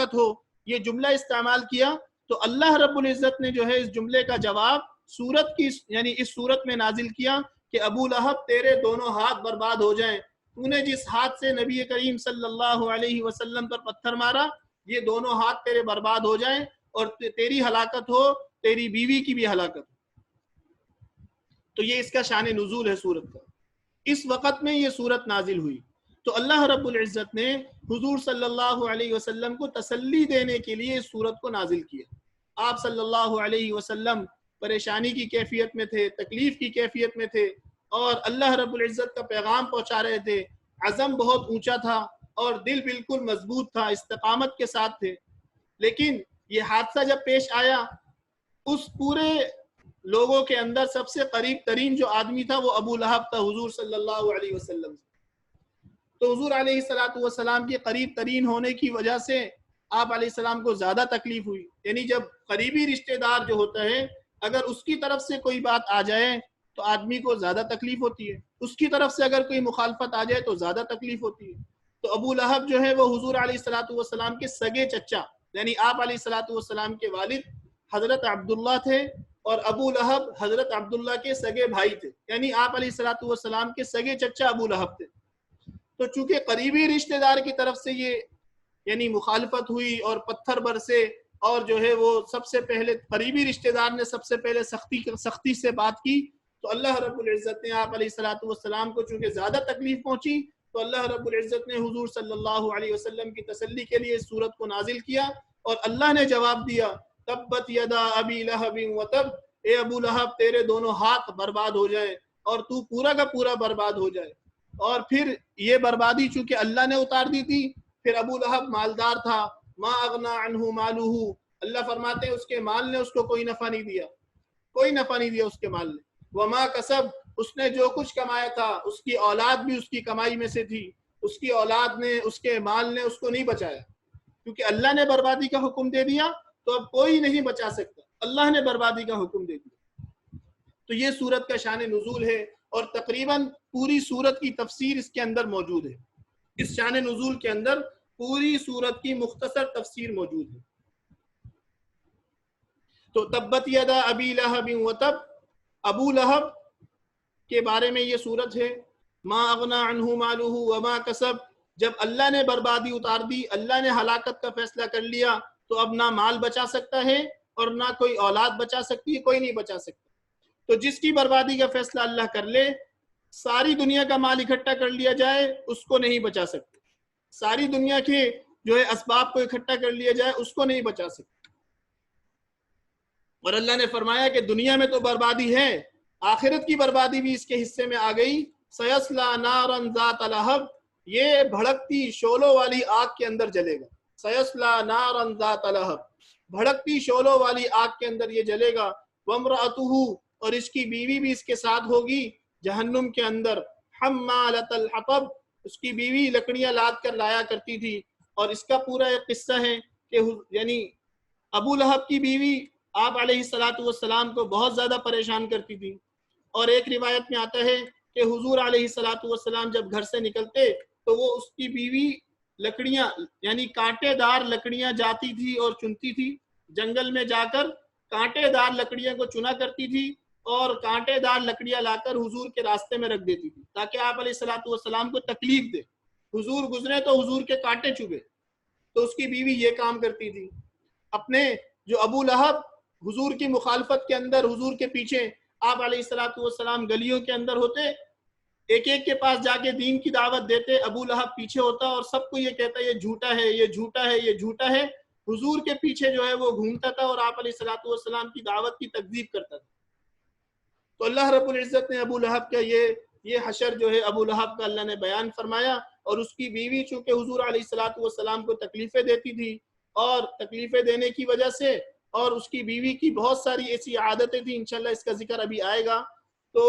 ہلاکت ہو، یہ جملہ استعمال کیا تو اللہ رب العزت نے جو ہے اس جملے کا جواب سورت کی یعنی اس سورت میں نازل کیا کہ ابو لہب تیرے دونوں ہاتھ برباد ہو جائیں، تو نے جس ہاتھ سے نبی کریم صلی اللہ علیہ وسلم پر پتھر مارا یہ دونوں ہاتھ تیرے برباد ہو جائیں اور تیری ہلاکت ہو، تیری بیوی کی بھی ہلاکت ہو۔ تو یہ اس کا شان نزول ہے سورت کا۔ اس وقت میں یہ سورت نازل ہوئی تو اللہ رب العزت نے حضور صلی اللہ علیہ وسلم کو تسلی دینے کے لیے اس سورت کو نازل کیا۔ آپ صلی اللہ علیہ وسلم پریشانی کی کیفیت میں تھے، تکلیف کی کیفیت میں تھے اور اللہ رب العزت کا پیغام پہنچا رہے تھے، عزم بہت اونچا تھا اور دل بالکل مضبوط تھا، استقامت کے ساتھ تھے۔ لیکن یہ حادثہ جب پیش آیا، اس پورے لوگوں کے اندر سب سے قریب ترین جو آدمی تھا وہ ابو لہب تھا حضور صلی اللہ علیہ وسلم۔ تو حضور علیہ السلام کے قریب ترین ہونے کی وجہ سے آپ علیہ السلام کو زیادہ تکلیف ہوئی۔ یعنی جب قریبی رشتہ دار جو ہوتا ہے اگر اس کی طرف سے کوئی بات آ جائے تو آدمی کو زیادہ تکلیف ہوتی ہے، اس کی طرف سے اگر کوئی مخالفت آ جائے تو زیادہ تکلیف ہوتی ہے۔ تو ابو لہب جو ہے وہ حضور علیہ السلام کے سگے چچا، یعنی آپ علیہ السلام کے والد حضرت عبداللہ تھے اور ابو لہب حضرت عبداللہ کے سگے بھائی تھے، یعنی آپ علیہ السلام کے سگے چچا ابو لہب تھے۔ تو چونکہ قریبی رشتہ دار کی طرف سے یہ یعنی مخالفت ہوئی اور پتھر برسے اور جو ہے وہ سب سے پہلے قریبی رشتہ دار نے سب سے پہلے سختی سے بات کی، تو اللہ رب العزت نے آپ علیہ السلام کو چونکہ زیادہ تکلیف پہنچی تو اللہ رب العزت نے حضور صلی اللہ علیہ وسلم کی تسلی کے لیے اس سورت کو نازل کیا اور اللہ نے جواب دیا تبت یدا ابی لہب وتب، اے ابو لہب تیرے دونوں ہاتھ برباد ہو جائیں اور تو پورا کا پورا برباد ہو جائے۔ اور پھر یہ بربادی چونکہ اللہ نے اتار دی تھی، پھر ابو لہب مالدار تھا، ما اغنا عنہ مالہ، اللہ فرماتے ہیں اس کے مال نے اس کو کوئی نفع نہیں دیا، کوئی نفع نہیں دیا اس کے مال نے۔ وما کسب، اس نے جو کچھ کمایا تھا اس کی اولاد بھی اس کی کمائی میں سے تھی، اس کی اولاد نے اس کے مال نے اس کو نہیں بچایا، کیونکہ اللہ نے بربادی کا حکم دے دیا تو اب کوئی نہیں بچا سکتا، اللہ نے بربادی کا حکم دے دیا۔ تو یہ سورت کا شان نزول ہے اور تقریباً پوری سورت کی تفسیر اس کے اندر موجود ہے۔ اس شان نزول کے اندر پوری سورت کی مختصر تفسیر موجود ہے۔ تو تبت یدا ابی لہب وتب، ابو لہب کے بارے میں یہ سورت ہے۔ ما اغنا عنہ مالہ وما کسب، جب اللہ نے بربادی اتار دی، اللہ نے ہلاکت کا فیصلہ کر لیا تو اب نہ مال بچا سکتا ہے اور نہ کوئی اولاد بچا سکتی ہے، کوئی نہیں بچا سکتا۔ تو جس کی بربادی کا فیصلہ اللہ کر لے، ساری دنیا کا مال اکٹھا کر لیا جائے اس کو نہیں بچا سکتے، ساری دنیا کے جو ہے اسباب کو اکٹھا کر لیا جائے اس کو نہیں بچا سکتے۔ اور اللہ نے فرمایا کہ دنیا میں تو بربادی ہے، آخرت کی بربادی بھی اس کے حصے میں آ گئی۔ سیصلی نارا ذات لہب، یہ بھڑکتی شعلوں والی آگ کے اندر جلے گا۔ سیصلی نارا ذات لہب، بھڑکتی شعلوں والی آگ کے اندر یہ جلے گا۔ وامرأتہ، اور اس کی بیوی بھی اس کے ساتھ ہوگی جہنم کے اندر۔ حمالۃ الحطب، اس کی بیوی لکڑیاں لاد کر لایا کرتی تھی۔ اور اس کا پورا ایک قصہ ہے کہ یعنی ابو لہب کی بیوی آپ علیہ السلام کو بہت زیادہ پریشان کرتی تھی، اور ایک روایت میں آتا ہے کہ حضور علیہ السلام جب گھر سے نکلتے تو وہ اس کی بیوی لکڑیاں یعنی کانٹے دار لکڑیاں جاتی تھی اور چنتی تھی، جنگل میں جا کر کانٹے دار لکڑیاں کو چنا کرتی تھی اور کانٹے دار لکڑیاں لا کر حضور کے راستے میں رکھ دیتی تھی تاکہ آپ علیہ السلام کو تکلیف دے، حضور گزرے تو حضور کے کانٹے چبھے۔ تو اس کی بیوی یہ کام کرتی تھی۔ اپنے جو ابو لہب حضور کی مخالفت کے اندر حضور کے پیچھے آپ علیہ السلام گلیوں کے اندر ہوتے، ایک ایک کے پاس جا کے دین کی دعوت دیتے، ابو لہب پیچھے ہوتا اور سب کو یہ کہتا یہ جھوٹا ہے، یہ جھوٹا ہے، یہ جھوٹا ہے۔ حضور کے پیچھے جو ہے وہ گھومتا تھا اور آپ علیہ السلام کی دعوت کی تکذیب کرتا تھا۔ تو اللہ رب العزت نے ابو لہب کا یہ حشر جو ہے ابو لہب کا اللہ نے بیان فرمایا، اور اس کی بیوی چونکہ حضور علیہ السلام کو تکلیفیں دیتی تھی اور تکلیفیں دینے کی وجہ سے اور اس کی بیوی کی بہت ساری ایسی عادتیں تھیں، انشاءاللہ اس کا ذکر ابھی آئے گا۔ تو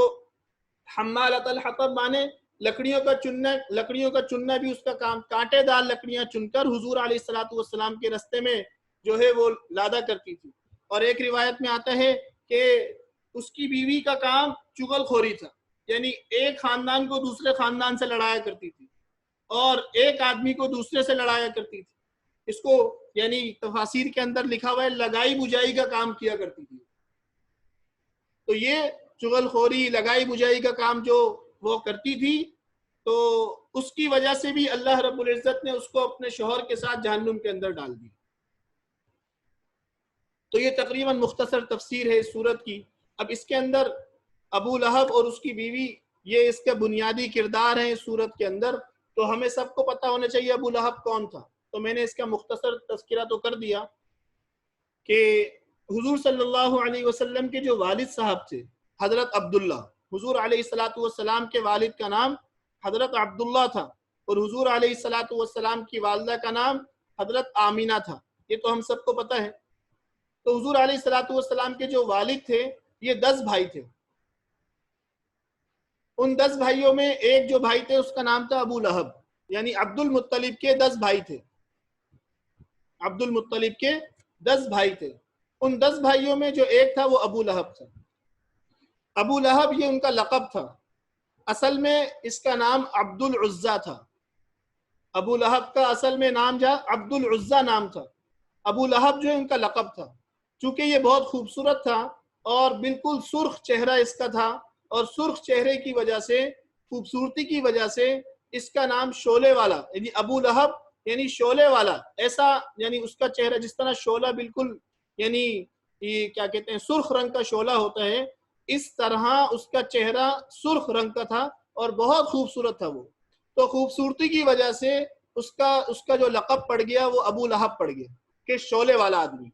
حمالۃ الحطب مانے لکڑیوں کا چننا بھی اس کا کام، کانٹے دار لکڑیاں چن کر حضور علیہ السلام کے رستے میں جو ہے وہ لادا کرتی تھی۔ اور ایک روایت میں آتا ہے کہ اس کی بیوی کا کام چغل خوری تھا، یعنی ایک خاندان کو دوسرے خاندان سے لڑایا کرتی تھی اور ایک آدمی کو دوسرے سے لڑایا کرتی تھی۔ اس کو یعنی تفاسیر کے اندر لکھا ہوا ہے لگائی بجائی کا کام کیا کرتی تھی. تو یہ چغل خوری لگائی بجائی کا کام جو وہ کرتی تھی تو اس کی وجہ سے بھی اللہ رب العزت نے اس کو اپنے شوہر کے ساتھ جہنم کے اندر ڈال دی. تو یہ تقریباً مختصر تفسیر ہے اس سورت کی. اب اس کے اندر ابو لہب اور اس کی بیوی یہ اس کا بنیادی کردار ہیں اس سورت کے اندر. تو ہمیں سب کو پتہ ہونا چاہیے ابو لہب کون تھا. تو میں نے اس کا مختصر تذکرہ تو کر دیا کہ حضور صلی اللہ علیہ وسلم کے جو والد صاحب تھے حضرت عبداللہ، حضور علیہ السلام کے والد کا نام حضرت عبداللہ تھا اور حضور علیہ السلام کی والدہ کا نام حضرت آمینہ تھا. یہ تو ہم سب کو پتہ ہے. تو حضور علیہ السلام کے جو والد تھے یہ 10 بھائی تھے. ان 10 بھائیوں میں ایک جو بھائی تھے اس کا نام تھا ابو لہب، یعنی عبد المطلب کے 10 بھائی تھے. عبد المطلب کے 10 بھائی تھے. ان 10 بھائیوں میں جو ایک تھا وہ ابو لہب تھا. ابو لہب یہ ان کا لقب تھا. اصل میں اس کا نام عبد العزہ تھا. ابو لہب کا اصل میں نام جو عبد العزہ نام تھا. ابو لہب جو ہے ان کا لقب تھا. چونکہ یہ بہت خوبصورت تھا اور بالکل سرخ چہرہ اس کا تھا اور سرخ چہرے کی وجہ سے، خوبصورتی کی وجہ سے اس کا نام شعلے والا، یعنی ابو لہب یعنی شعلے والا. ایسا یعنی اس کا چہرہ جس طرح شعلہ بالکل یعنی یہ کیا کہتے ہیں سرخ رنگ کا شعلہ ہوتا ہے، اس طرح اس کا چہرہ سرخ رنگ کا تھا اور بہت خوبصورت تھا وہ. تو خوبصورتی کی وجہ سے اس کا جو لقب پڑ گیا وہ ابو لہب پڑ گیا کہ شعلے والا آدمی،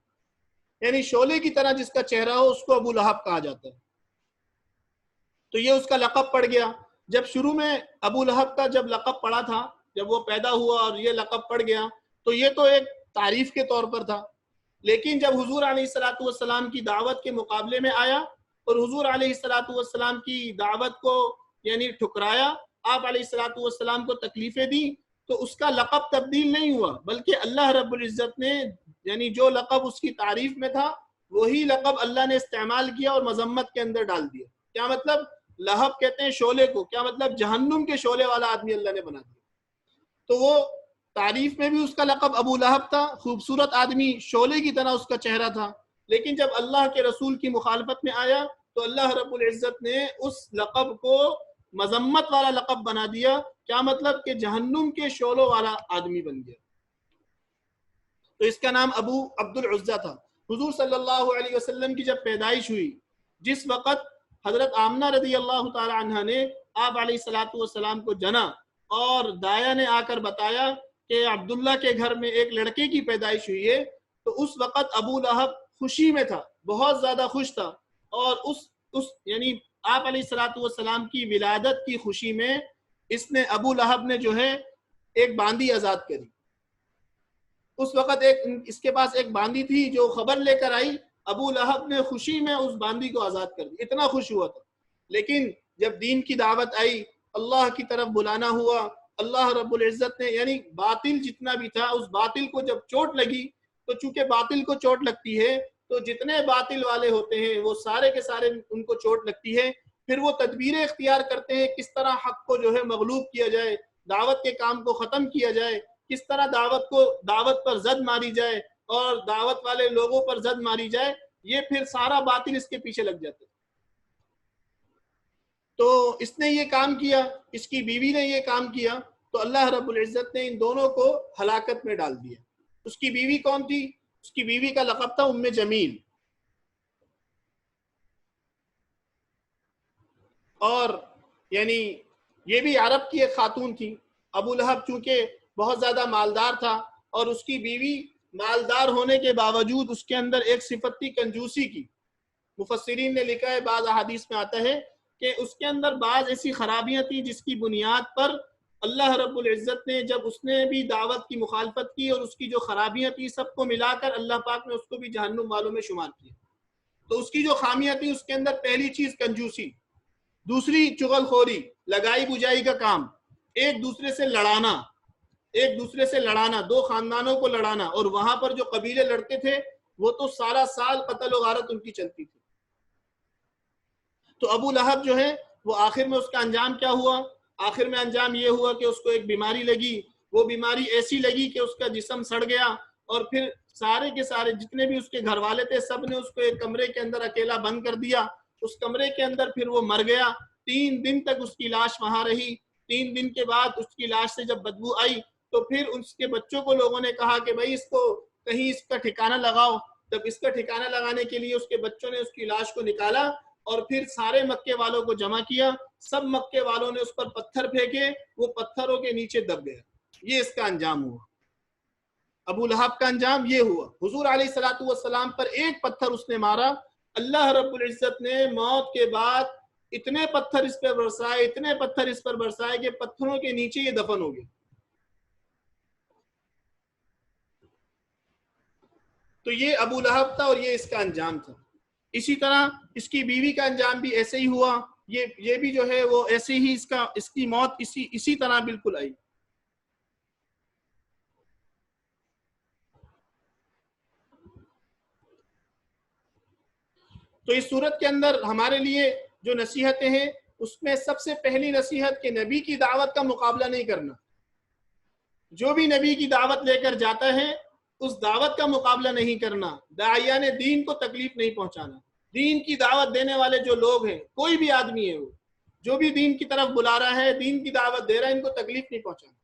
یعنی شعلے کی طرح جس کا چہرہ ہو اس کو ابو لہب کہا جاتا ہے. تو یہ اس کا لقب پڑ گیا. جب شروع میں ابو لہب کا جب لقب پڑا تھا، جب وہ پیدا ہوا اور یہ لقب پڑ گیا تو یہ تو ایک تعریف کے طور پر تھا. لیکن جب حضور علیہ السلام کی دعوت کے مقابلے میں آیا اور حضور علیہ السلام کی دعوت کو یعنی ٹھکرایا، آپ علیہ السلام کو تکلیفیں دی، تو اس کا لقب تبدیل نہیں ہوا، بلکہ اللہ رب العزت نے یعنی جو لقب اس کی تعریف میں تھا وہی لقب اللہ نے استعمال کیا اور مذمت کے اندر ڈال دیا. کیا مطلب؟ لہب کہتے ہیں شعلے کو، کیا مطلب؟ جہنم کے شعلے والا آدمی اللہ نے بنا دیا. تو وہ تعریف میں بھی اس کا لقب ابو لہب تھا، خوبصورت آدمی، شعلے کی طرح اس کا چہرہ تھا. لیکن جب اللہ کے رسول کی مخالفت میں آیا تو اللہ رب العزت نے اس لقب کو مذمت والا لقب بنا دیا. کیا مطلب؟ کہ جہنم کے شعلوں والا آدمی بن گیا. تو اس کا نام ابو عبد العزہ تھا. حضور صلی اللہ علیہ وسلم کی جب پیدائش ہوئی، جس وقت حضرت آمنہ رضی اللہ تعالی عنہ نے آپ علیہ السلام کو جنا اور دایا نے آ کر بتایا کہ عبداللہ کے گھر میں ایک لڑکے کی پیدائش ہوئی ہے، تو اس وقت ابو لہب خوشی میں تھا، بہت زیادہ خوش تھا. اور اس یعنی آپ علیہ السلام کی ولادت کی خوشی میں اس نے ابو لہب نے جو ہے ایک باندی آزاد کری. اس وقت اس کے پاس ایک باندی تھی جو خبر لے کر آئی، ابو لہب نے خوشی میں اس باندی کو آزاد کر دی، اتنا خوش ہوا تھا. لیکن جب دین کی دعوت آئی، اللہ کی طرف بلانا ہوا، اللہ رب العزت نے یعنی باطل جتنا بھی تھا اس باطل کو جب چوٹ لگی، تو چونکہ باطل کو چوٹ لگتی ہے تو جتنے باطل والے ہوتے ہیں وہ سارے کے سارے ان کو چوٹ لگتی ہے. پھر وہ تدبیریں اختیار کرتے ہیں کس طرح حق کو جو ہے مغلوب کیا جائے، دعوت کے کام کو ختم کیا جائے، کس طرح دعوت پر زد ماری جائے اور دعوت والے لوگوں پر زد ماری جائے. یہ پھر سارا باطل اس کے پیچھے لگ جاتے. تو اس نے یہ کام کیا، اس کی بیوی نے یہ کام کیا، تو اللہ رب العزت نے ان دونوں کو ہلاکت میں ڈال دیا. اس کی بیوی کون تھی؟ اس کی بیوی کا لقب تھا ام جمیل. اور یعنی یہ بھی عرب کی ایک خاتون تھی. ابو لہب چونکہ بہت زیادہ مالدار تھا اور اس کی بیوی مالدار ہونے کے باوجود اس کے اندر ایک صفت تھی کنجوسی کی. مفسرین نے لکھا ہے، بعض احادیث میں آتا ہے کہ اس کے اندر بعض ایسی خرابیاں تھیں جس کی بنیاد پر اللہ رب العزت نے جب اس نے بھی دعوت کی مخالفت کی اور اس کی جو خرابیاں تھیں سب کو ملا کر اللہ پاک نے اس کو بھی جہنم والوں میں شمار کیا. تو اس کی جو خامیاں تھیں اس کے اندر پہلی چیز کنجوسی، دوسری چغل خوری، لگائی بجائی کا کام، ایک دوسرے سے لڑانا، دو خاندانوں کو لڑانا. اور وہاں پر جو قبیلے لڑتے تھے وہ تو سارا سال قتل و غارت ان کی چلتی تھی. تو ابو لہب جو ہے وہ آخر میں اس کا انجام کیا ہوا؟ آخر میں انجام یہ ہوا کہ اس کو ایک بیماری لگی. وہ بیماری ایسی لگی کہ اس کا جسم سڑ گیا اور پھر سارے کے سارے جتنے بھی اس کے گھر والے تھے سب نے اس کو ایک کمرے کے اندر اکیلا بند کر دیا. اس کمرے کے اندر پھر وہ مر گیا. 3 دن تک اس کی لاش وہاں رہی. 3 دن کے بعد اس کی لاش سے جب بدبو آئی تو پھر اس کے بچوں کو لوگوں نے کہا کہ بھائی اس کو کہیں اس کا ٹھکانہ لگاؤ. جب اس کا ٹھکانہ لگانے کے لیے اس کے بچوں نے اس کی لاش کو نکالا اور پھر سارے مکے والوں کو جمع کیا. سب مکے والوں نے اس پر پتھر پھینکے, وہ پتھروں کے نیچے دب گیا. یہ اس کا انجام ہوا. ابو لہب کا انجام یہ ہوا. حضور علیہ الصلوۃ والسلام پر ایک پتھر اس نے مارا, اللہ رب العزت نے موت کے بعد اتنے پتھر اس پر برسائے, اتنے پتھر اس پر برسائے کہ پتھروں کے نیچے یہ دفن ہو گیا. تو یہ ابو لہب تھا اور یہ اس کا انجام تھا. اسی طرح اس کی بیوی کا انجام بھی ایسے ہی ہوا. یہ بھی جو ہے وہ ایسے ہی اس کی موت اسی طرح بالکل آئی. تو اس صورت کے اندر ہمارے لیے جو نصیحتیں ہیں اس میں سب سے پہلی نصیحت کہ نبی کی دعوت کا مقابلہ نہیں کرنا. جو بھی نبی کی دعوت لے کر جاتا ہے اس دعوت کا مقابلہ نہیں کرنا. داعیان دین کو تکلیف نہیں پہنچانا. دین کی دعوت دینے والے جو لوگ ہیں, کوئی بھی آدمی ہے وہ جو بھی دین کی طرف بلا رہا ہے, دین کی دعوت دے رہا ہے, ان کو تکلیف نہیں پہنچانا.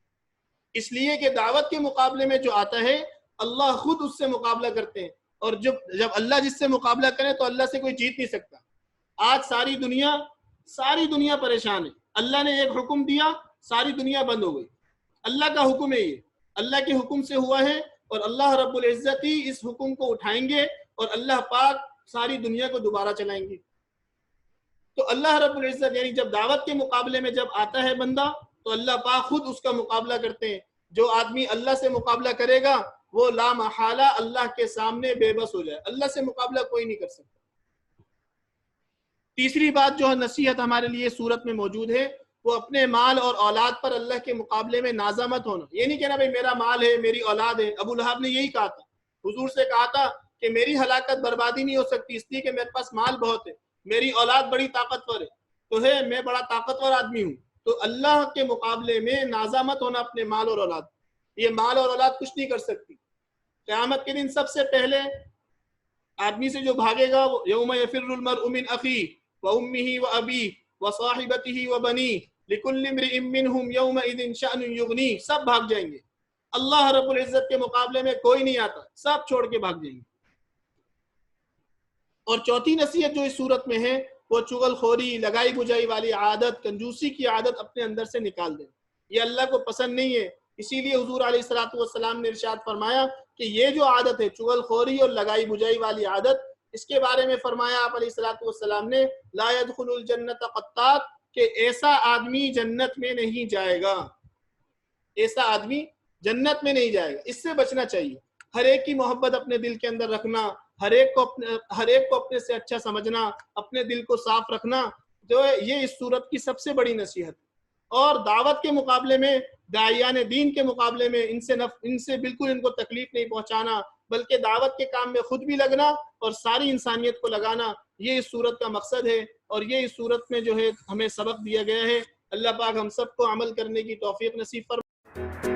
اس لیے کہ دعوت کے مقابلے میں جو آتا ہے اللہ خود اس سے مقابلہ کرتے ہیں, اور جب اللہ جس سے مقابلہ کرے تو اللہ سے کوئی جیت نہیں سکتا. آج ساری دنیا پریشان ہے. اللہ نے ایک حکم دیا, ساری دنیا بند ہو گئی. اللہ کا حکم ہے, یہ اللہ کے حکم سے ہوا ہے, اور اللہ رب العزت ہی اس حکم کو اٹھائیں گے اور اللہ پاک ساری دنیا کو دوبارہ چلائیں گے. تو اللہ رب العزت یعنی جب دعوت کے مقابلے میں جب آتا ہے بندہ تو اللہ پاک خود اس کا مقابلہ کرتے ہیں. جو آدمی اللہ سے مقابلہ کرے گا وہ لا محالہ اللہ کے سامنے بے بس ہو جائے. اللہ سے مقابلہ کوئی نہیں کر سکتا. تیسری بات جو نصیحت ہمارے لیے صورت میں موجود ہے وہ اپنے مال اور اولاد پر اللہ کے مقابلے میں نازا مت ہونا. یہ نہیں کہنا بھائی میرا مال ہے, میری اولاد ہے. ابو لہب نے یہی کہا تھا, حضور سے کہا تھا کہ میری ہلاکت بربادی نہیں ہو سکتی اس لیے کہ میرے پاس مال بہت ہے, میری اولاد بڑی طاقتور ہے, تو ہے میں بڑا طاقتور آدمی ہوں. تو اللہ کے مقابلے میں نازا مت ہونا اپنے مال اور اولاد. یہ مال اور اولاد کچھ نہیں کر سکتی. قیامت کے دن سب سے پہلے آدمی سے جو بھاگے گا یوم یفر المرء من اخیہ وامہ وابیہ وصاحبتہ وبنیہ لکل امرئ منہم یومئذ شأن یغنیہ. سب بھاگ جائیں گے. اللہ رب العزت کے مقابلے میں کوئی نہیں آتا, سب چھوڑ کے بھاگ جائیں گے. اور چوتھی نصیحت جو اس صورت میں ہے وہ چغل خوری, لگائی بجائی والی عادت, کنجوسی کی عادت اپنے اندر سے نکال دیں. یہ اللہ کو پسند نہیں ہے. اسی لیے حضور علیہ الصلوۃ والسلام نے ارشاد فرمایا کہ یہ جو عادت ہے چغل خوری اور لگائی بجائی والی عادت, اس کے بارے میں فرمایا آپ علیہ الصلوۃ والسلام نے لا يدخل الجنت قطات, کہ ایسا آدمی جنت میں نہیں جائے گا. ایسا آدمی جنت میں نہیں جائے گا. اس سے بچنا چاہیے. ہر ایک کی محبت اپنے دل کے اندر رکھنا, ہر ایک کو اپنے سے اچھا سمجھنا, اپنے دل کو صاف رکھنا, جو یہ اس صورت کی سب سے بڑی نصیحت. اور دعوت کے مقابلے میں, داعیان دین کے مقابلے میں ان سے بالکل ان کو تکلیف نہیں پہنچانا, بلکہ دعوت کے کام میں خود بھی لگنا اور ساری انسانیت کو لگانا. یہ اس صورت کا مقصد ہے, اور یہ اس صورت میں جو ہے ہمیں سبق دیا گیا ہے. اللہ پاک ہم سب کو عمل کرنے کی توفیق نصیب فرمائے.